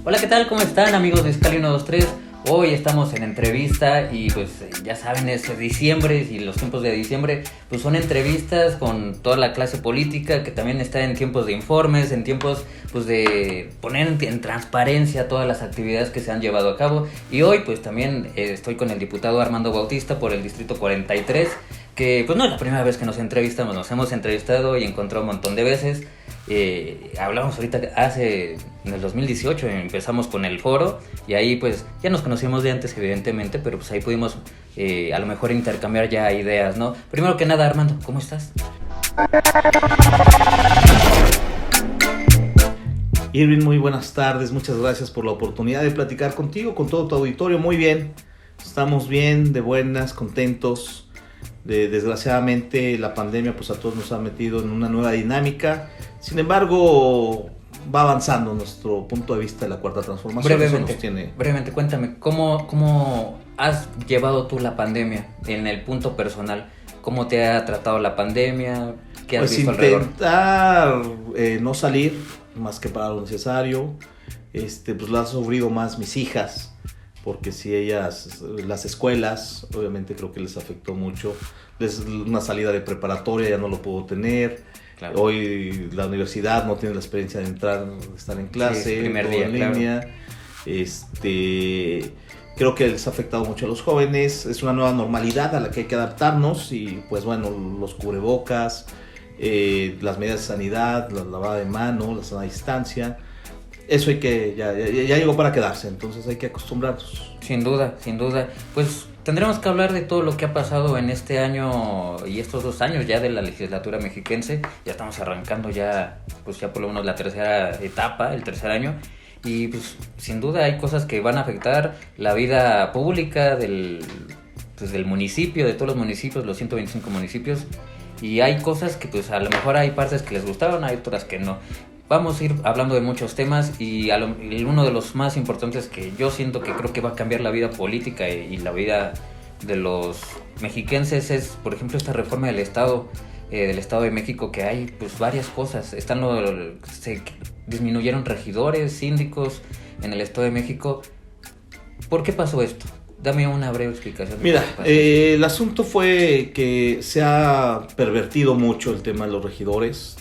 Hola, ¿qué tal? ¿Cómo están, amigos de Scali 123? Hoy estamos en entrevista y pues ya saben, es diciembre y los tiempos de diciembre pues son entrevistas con toda la clase política que también está en tiempos de informes, en tiempos pues de poner en transparencia todas las actividades que se han llevado a cabo. Y hoy pues también estoy con el diputado Armando Bautista por el Distrito 43, que pues no es la primera vez que nos entrevistamos, nos hemos entrevistado y encontrado un montón de veces. Hablamos ahorita en el 2018 empezamos con el foro y ahí pues ya nos conocíamos de antes evidentemente, pero pues ahí pudimos a lo mejor intercambiar ya ideas, ¿no? Primero que nada, Armando, ¿cómo estás? Irving, muy buenas tardes, muchas gracias por la oportunidad de platicar contigo, con todo tu auditorio. Muy bien, estamos bien, de buenas, contentos. Desgraciadamente la pandemia pues a todos nos ha metido en una nueva dinámica. Sin embargo, va avanzando nuestro punto de vista de la cuarta transformación. Brevemente, cuéntame, ¿cómo has llevado tú la pandemia en el punto personal? ¿Cómo te ha tratado la pandemia? ¿Qué has visto alrededor? Intentar no salir más que para lo necesario. Pues la han sufrido más mis hijas, porque si ellas, las escuelas, obviamente creo que les afectó mucho. Una salida de preparatoria ya no lo puedo tener. Claro. Hoy la universidad no tiene la experiencia de estar en clase, sí, primer día, en línea. Claro. Creo que les ha afectado mucho a los jóvenes. Es una nueva normalidad a la que hay que adaptarnos y pues bueno, los cubrebocas, las medidas de sanidad, la lavada de mano, la sana distancia. Eso ya llegó para quedarse, entonces hay que acostumbrarnos. Sin duda. Pues tendremos que hablar de todo lo que ha pasado en este año y estos 2 años ya de la legislatura mexiquense. Ya estamos arrancando ya por lo menos la tercera etapa, el tercer año. Y pues sin duda hay cosas que van a afectar la vida pública del municipio, de todos los municipios, los 125 municipios. Y hay cosas que pues a lo mejor hay partes que les gustaron, hay otras que no. Vamos a ir hablando de muchos temas y uno de los más importantes que yo siento que creo que va a cambiar la vida política y la vida de los mexiquenses es, por ejemplo, esta reforma del Estado de México, que hay pues varias cosas. Se disminuyeron regidores, síndicos en el Estado de México. ¿Por qué pasó esto? Dame una breve explicación. Mira, el asunto fue que se ha pervertido mucho el tema de los regidores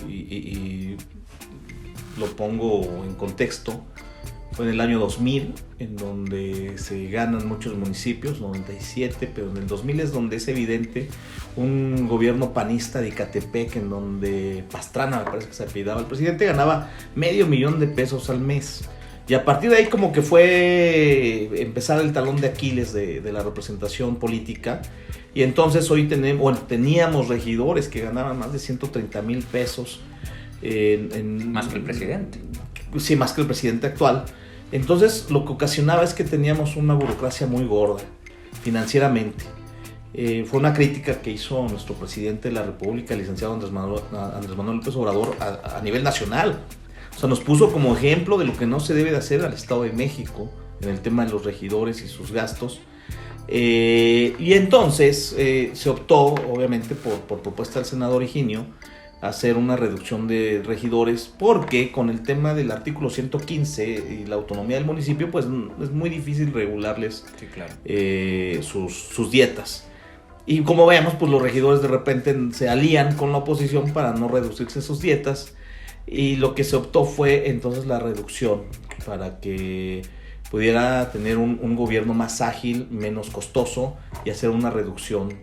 y lo pongo en contexto. Fue en el año 2000, en donde se ganan muchos municipios, 97, pero en el 2000 es donde es evidente un gobierno panista de Ecatepec, en donde Pastrana, me parece que se apellidaba, el presidente ganaba $500,000 al mes. Y a partir de ahí como que fue empezar el talón de Aquiles de la representación política. Y entonces hoy teníamos regidores que ganaban más de $130,000. Más que el presidente. Sí, más que el presidente actual. Entonces lo que ocasionaba es que teníamos una burocracia muy gorda financieramente. Fue una crítica que hizo nuestro presidente de la República, el licenciado Andrés Manuel López Obrador, a nivel nacional. O sea, nos puso como ejemplo de lo que no se debe de hacer al Estado de México en el tema de los regidores y sus gastos. Y entonces se optó, obviamente, por propuesta del senador Higinio, hacer una reducción de regidores, porque con el tema del artículo 115 y la autonomía del municipio, pues es muy difícil regularles, sí, claro, sus dietas. Y como vemos, pues los regidores de repente se alían con la oposición para no reducirse sus dietas. Y lo que se optó fue entonces la reducción para que pudiera tener un gobierno más ágil, menos costoso y hacer una reducción.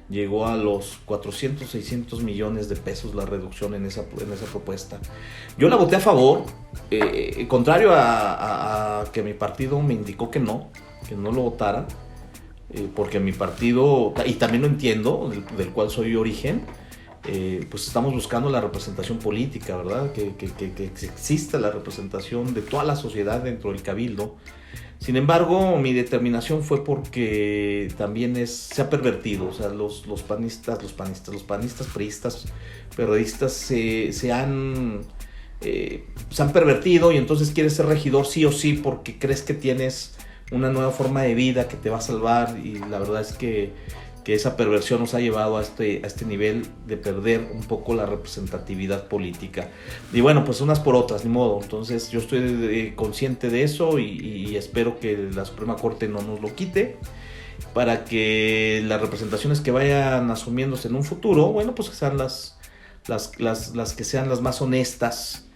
Llegó a los 400, 600 millones de pesos la reducción en esa propuesta. Yo la voté a favor, contrario a que mi partido me indicó que no lo votara, porque mi partido, y también lo entiendo, del cual soy origen, pues estamos buscando la representación política, ¿verdad? Que exista la representación de toda la sociedad dentro del cabildo. Sin embargo, mi determinación fue porque también se ha pervertido. O sea, los panistas, priistas, periodistas se han pervertido, y entonces quieres ser regidor sí o sí porque crees que tienes una nueva forma de vida que te va a salvar, y la verdad es que que esa perversión nos ha llevado a este nivel de perder un poco la representatividad política. Y bueno, pues unas por otras, ni modo. Entonces yo estoy consciente de eso y espero que la Suprema Corte no nos lo quite, para que las representaciones que vayan asumiéndose en un futuro, bueno, pues que sean las que sean las más honestas,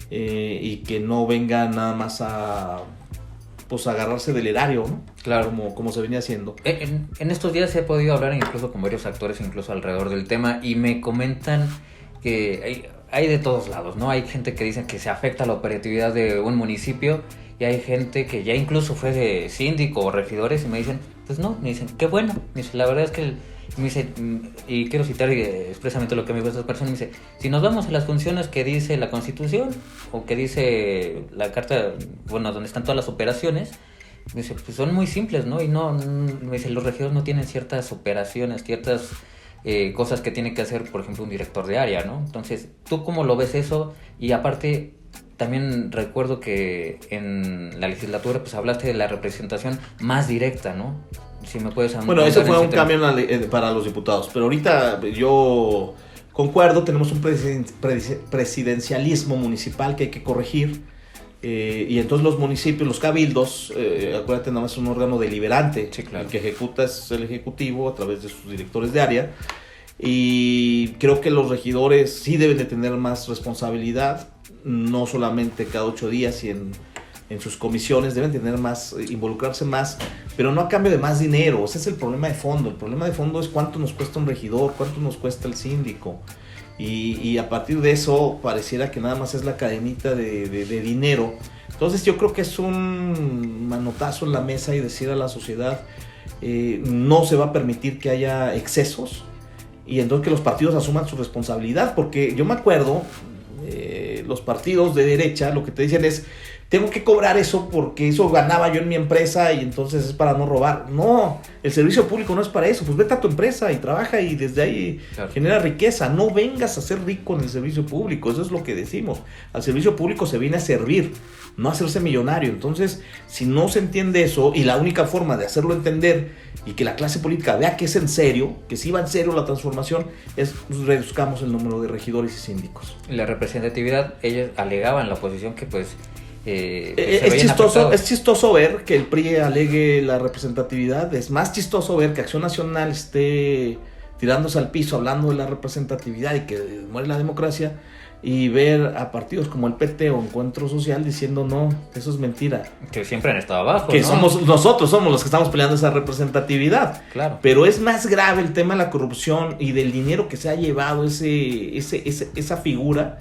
y que no vengan nada más a agarrarse del erario, ¿no? Claro. Como se venía haciendo. En estos días he podido hablar incluso con varios actores, incluso alrededor del tema, y me comentan que hay de todos lados, ¿no? Hay gente que dice que se afecta la operatividad de un municipio, y hay gente que ya incluso fue de síndico o regidores y me dicen, pues no, me dicen, qué bueno. Me dice, la verdad es que me dice, y quiero citar expresamente lo que me dijo esta persona, me dice, si nos vamos a las funciones que dice la Constitución o que dice la Carta, bueno, donde están todas las operaciones, me dice, pues son muy simples, ¿no? Y me dice, los regidores no tienen ciertas operaciones, ciertas cosas que tiene que hacer, por ejemplo, un director de área, ¿no? Entonces, ¿tú cómo lo ves eso? Y aparte, también recuerdo que en la legislatura pues hablaste de la representación más directa, ¿no? Si me puedes... Bueno, ese fue un cambio para los diputados, pero ahorita yo concuerdo, tenemos un presidencialismo municipal que hay que corregir, y entonces los municipios, los cabildos, acuérdate, nada más es un órgano deliberante, sí, claro. El que ejecuta es el ejecutivo a través de sus directores de área, y creo que los regidores sí deben de tener más responsabilidad, no solamente cada 8 días y en sus comisiones, deben tener más, involucrarse más, pero no a cambio de más dinero. Ese es el problema de fondo. El problema de fondo es cuánto nos cuesta un regidor, cuánto nos cuesta el síndico, y a partir de eso pareciera que nada más es la cadenita de dinero. Entonces yo creo que es un manotazo en la mesa y decir a la sociedad, no se va a permitir que haya excesos, y entonces que los partidos asuman su responsabilidad, porque yo me acuerdo, los partidos de derecha lo que te dicen es, tengo que cobrar eso porque eso ganaba yo en mi empresa y entonces es para no robar. No, el servicio público no es para eso. Pues vete a tu empresa y trabaja y desde ahí genera riqueza. No vengas a ser rico en el servicio público, eso es lo que decimos. Al servicio público se viene a servir, no a hacerse millonario. Entonces, si no se entiende eso, y la única forma de hacerlo entender y que la clase política vea que es en serio, que sí va en serio la transformación, es pues, reduzcamos el número de regidores y síndicos. La representatividad, ellos alegaban la oposición que pues... es chistoso ver que el PRI alegue la representatividad. Es más chistoso ver que Acción Nacional esté tirándose al piso hablando de la representatividad y que muere la democracia, y ver a partidos como el PT o Encuentro Social diciendo no, eso es mentira, que siempre han estado abajo, que ¿no? nosotros somos los que estamos peleando esa representatividad. Claro. Pero es más grave el tema de la corrupción y del dinero que se ha llevado esa figura,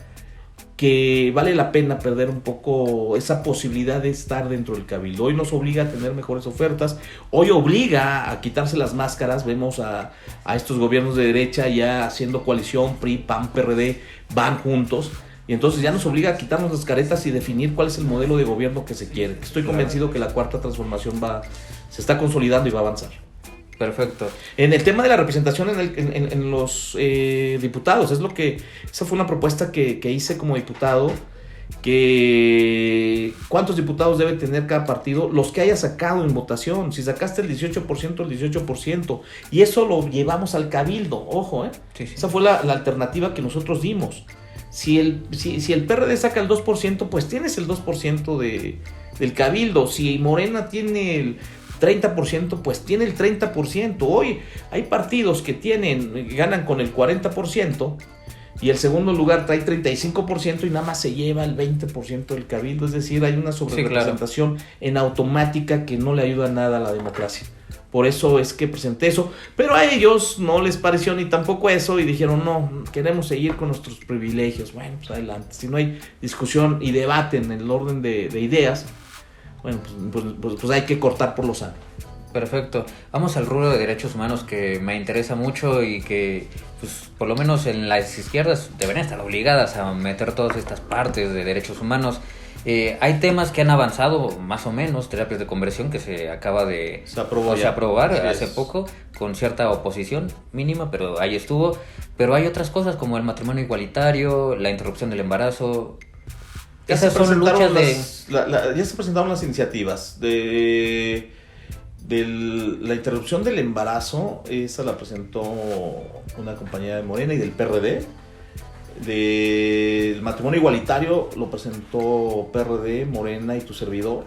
que vale la pena perder un poco esa posibilidad de estar dentro del cabildo. Hoy nos obliga a tener mejores ofertas, hoy obliga a quitarse las máscaras. Vemos a estos gobiernos de derecha ya haciendo coalición, PRI, PAN, PRD, van juntos, y entonces ya nos obliga a quitarnos las caretas y definir cuál es el modelo de gobierno que se quiere. Estoy convencido que la cuarta transformación se está consolidando y va a avanzar. Perfecto. En el tema de la representación en los diputados, esa fue una propuesta que hice como diputado, que ¿cuántos diputados debe tener cada partido? Los que haya sacado en votación. Si sacaste el 18%, el 18%, y eso lo llevamos al cabildo, ojo, sí. Esa fue la alternativa que nosotros dimos. Si el PRD saca el 2%, pues tienes el 2% del cabildo. Si Morena tiene el 30%, pues tiene el 30%. Hoy hay partidos que ganan con el 40%, y el segundo lugar trae 35% y nada más se lleva el 20% del cabildo. Es decir, hay una sobrerepresentación en automática que no le ayuda nada a la democracia. Por eso es que presenté eso, pero a ellos no les pareció ni tampoco eso y dijeron, no, queremos seguir con nuestros privilegios. Bueno, pues adelante. Si no hay discusión y debate en el orden de ideas, bueno, pues hay que cortar por lo sano. Perfecto. Vamos al rubro de derechos humanos, que me interesa mucho y que, pues, por lo menos en las izquierdas deberían estar obligadas a meter todas estas partes de derechos humanos. Hay temas que han avanzado más o menos, terapias de conversión que se acaba de aprobar hace poco, con cierta oposición mínima, pero ahí estuvo. Pero hay otras cosas como el matrimonio igualitario, la interrupción del embarazo. Esas son luchas ya se presentaron las iniciativas La interrupción del embarazo, esa la presentó una compañera de Morena y del PRD. Del matrimonio igualitario lo presentó PRD, Morena y tu servidor.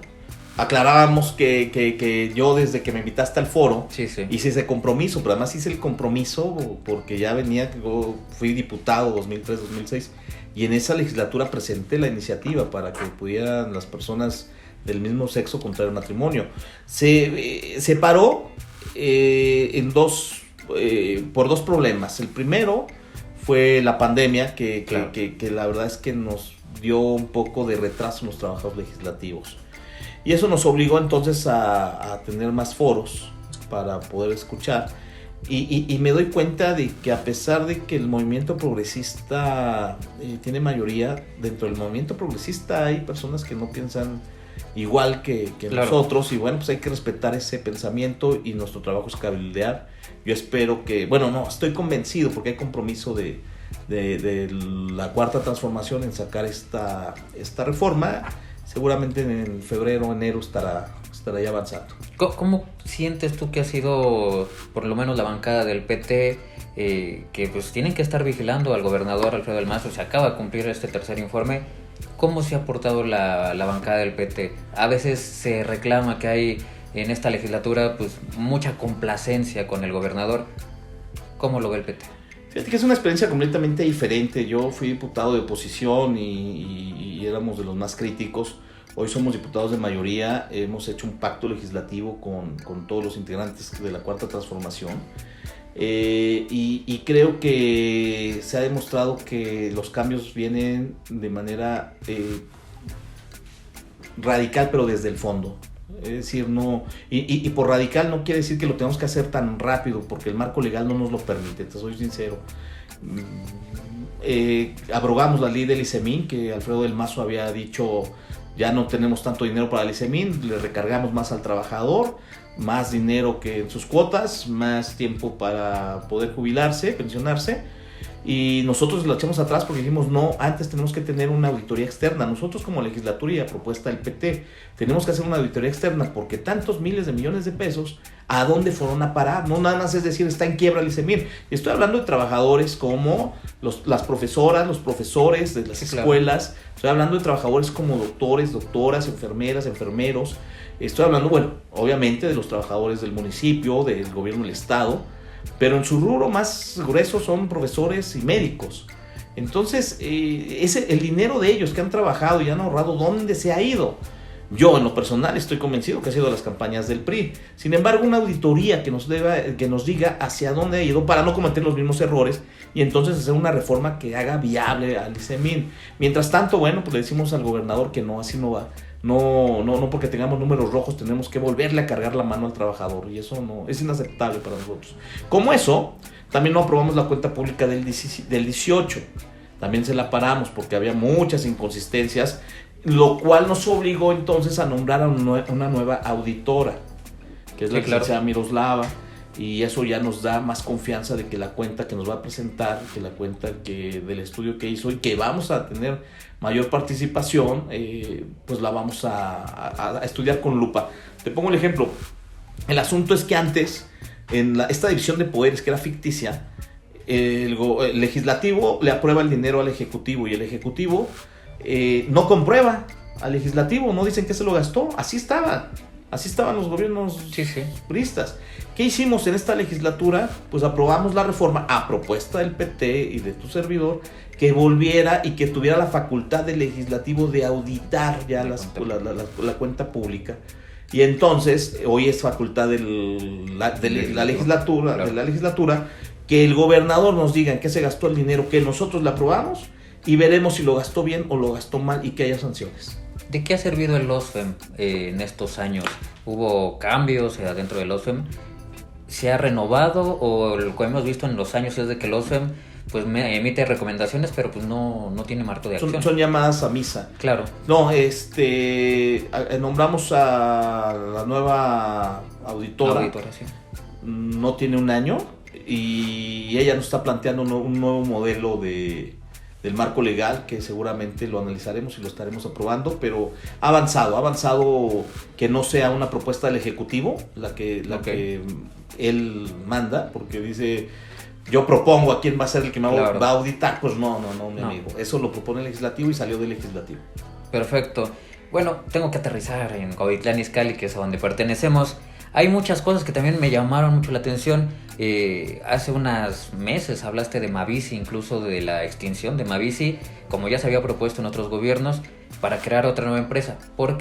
Aclarábamos que yo, desde que me invitaste al foro, sí. hice ese compromiso, pero además hice el compromiso porque ya venía, yo fui diputado 2003-2006 y en esa legislatura presenté la iniciativa para que pudieran las personas del mismo sexo contraer matrimonio. Se paró por dos problemas. El primero fue la pandemia, Claro. que la verdad es que nos dio un poco de retraso en los trabajos legislativos. Y eso nos obligó entonces a tener más foros para poder escuchar. Y me doy cuenta de que, a pesar de que el movimiento progresista tiene mayoría, dentro del movimiento progresista hay personas que no piensan igual que Claro. nosotros, y bueno, pues hay que respetar ese pensamiento y nuestro trabajo es cabildear. Yo espero que, bueno, no, estoy convencido porque hay compromiso de la Cuarta Transformación en sacar esta reforma. Seguramente en febrero o enero estará ya avanzando. ¿Cómo sientes tú que ha sido, por lo menos la bancada del PT, que pues tienen que estar vigilando al gobernador Alfredo del Mazo? Se acaba de cumplir este tercer informe. ¿Cómo se ha portado la bancada del PT? A veces se reclama que hay en esta legislatura pues mucha complacencia con el gobernador. ¿Cómo lo ve el PT? Fíjate que es una experiencia completamente diferente. Yo fui diputado de oposición y éramos de los más críticos. Hoy somos diputados de mayoría. Hemos hecho un pacto legislativo con todos los integrantes de la Cuarta Transformación. Y creo que se ha demostrado que los cambios vienen de manera radical, pero desde el fondo. Es decir, no, y por radical no quiere decir que lo tenemos que hacer tan rápido, porque el marco legal no nos lo permite, te soy sincero. Abrogamos la ley del ICEMIN, que Alfredo del Mazo había dicho, ya no tenemos tanto dinero para el ICEMIN, le recargamos más al trabajador, más dinero que en sus cuotas, más tiempo para poder jubilarse, pensionarse. Y nosotros lo echamos atrás porque dijimos, no, antes tenemos que tener una auditoría externa. Nosotros, como legislatura y a propuesta del PT, tenemos que hacer una auditoría externa, porque tantos miles de millones de pesos, ¿a dónde fueron a parar? No nada más es decir, está en quiebra el ICEMIN. Y estoy hablando de trabajadores como las profesoras, los profesores de las escuelas. Claro. Estoy hablando de trabajadores como doctores, doctoras, enfermeras, enfermeros. Estoy hablando, bueno, obviamente de los trabajadores del municipio, del gobierno del estado, pero en su rubro más grueso son profesores y médicos. Entonces, el dinero de ellos que han trabajado y han ahorrado, ¿dónde se ha ido? Yo, en lo personal, estoy convencido que ha sido las campañas del PRI. Sin embargo, una auditoría que nos diga hacia dónde ha ido, para no cometer los mismos errores, y entonces hacer una reforma que haga viable al ICEMIN. Mientras tanto, bueno, pues le decimos al gobernador que no, así no va. No porque tengamos números rojos tenemos que volverle a cargar la mano al trabajador, y eso no es inaceptable para nosotros. Como eso, también no aprobamos la cuenta pública del 18. También se la paramos porque había muchas inconsistencias, lo cual nos obligó entonces a nombrar a una nueva auditora, que es la licenciada Miroslava, y eso ya nos da más confianza de que la cuenta que nos va a presentar, que la cuenta del estudio que hizo y que vamos a tener mayor participación, pues la vamos a estudiar con lupa. Te pongo el ejemplo. El asunto es que antes, esta división de poderes que era ficticia, el legislativo le aprueba el dinero al ejecutivo, y el ejecutivo no comprueba al legislativo, no dicen que se lo gastó. Así estaban los gobiernos priistas. ¿Qué hicimos en esta legislatura? Pues aprobamos la reforma a propuesta del PT y de tu servidor, que volviera y que tuviera la facultad del legislativo de auditar ya la cuenta pública. Y entonces hoy es facultad de la legislatura, claro, de la legislatura, que el gobernador nos diga en qué se gastó el dinero que nosotros le aprobamos, y veremos si lo gastó bien o lo gastó mal, y que haya sanciones. ¿De qué ha servido el OSFEM en estos años? ¿Hubo cambios dentro del OSFEM? ¿Se ha renovado, o lo que hemos visto en los años es de que el OSFEM pues emite recomendaciones, pero pues no tiene marco de acción? Son llamadas a misa. Claro. No, nombramos a la nueva auditora. Sí. No tiene un año, y ella nos está planteando un nuevo modelo de del marco legal, que seguramente lo analizaremos y lo estaremos aprobando, pero ha avanzado que no sea una propuesta del Ejecutivo la que él manda, porque dice, yo propongo a quién va a ser el que me va a auditar. Pues no, mi amigo, eso lo propone el Legislativo y salió del Legislativo. Perfecto. Bueno, tengo que aterrizar en Cuautitlán Izcalli, que es a donde pertenecemos. Hay muchas cosas que también me llamaron mucho la atención. Hace unos meses hablaste de Mavici, incluso de la extinción de Mavici, como ya se había propuesto en otros gobiernos, para crear otra nueva empresa. ¿Por qué